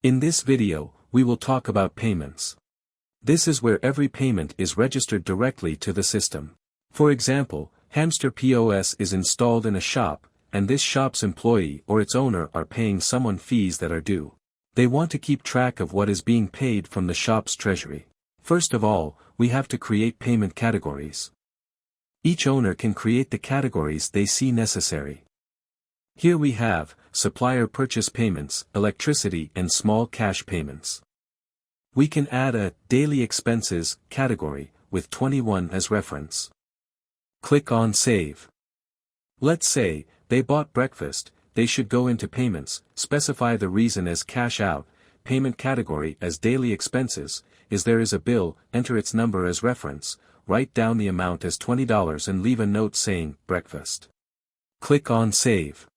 In this video, we will talk about payments. This is where every payment is registered directly to the system. For example, Hamster POS is installed in a shop, and this shop's employee or its owner are paying someone fees that are due. They want to keep track of what is being paid from the shop's treasury. First of all, we have to create payment categories. Each owner can create the categories they see necessary. Here we have supplier purchase payments, electricity and small cash payments. We can add a daily expenses category with 21 as reference. Click on Save. Let's say they bought breakfast, they should go into payments, specify the reason as cash out, payment category as daily expenses, there is a bill, enter its number as reference, write down the amount as $20 and leave a note saying breakfast. Click on Save.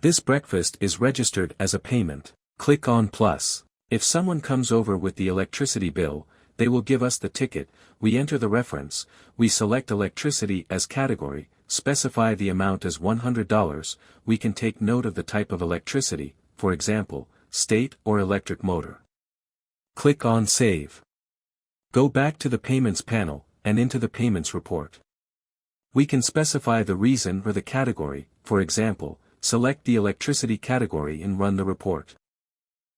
This breakfast is registered as a payment. Click on Plus. If someone comes over with the electricity bill, they will give us the ticket, we enter the reference, we select electricity as category, specify the amount as $100, we can take note of the type of electricity, for example, state or electric motor. Click on Save. Go back to the Payments panel, and into the Payments report. We can specify the reason or the category, for example, select the electricity category and run the report.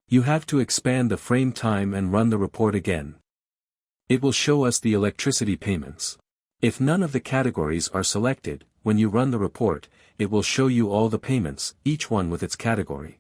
You have to expand the frame time and run the report again. It will show us the electricity payments. If none of the categories are selected, when you run the report, it will show you all the payments, each one with its category.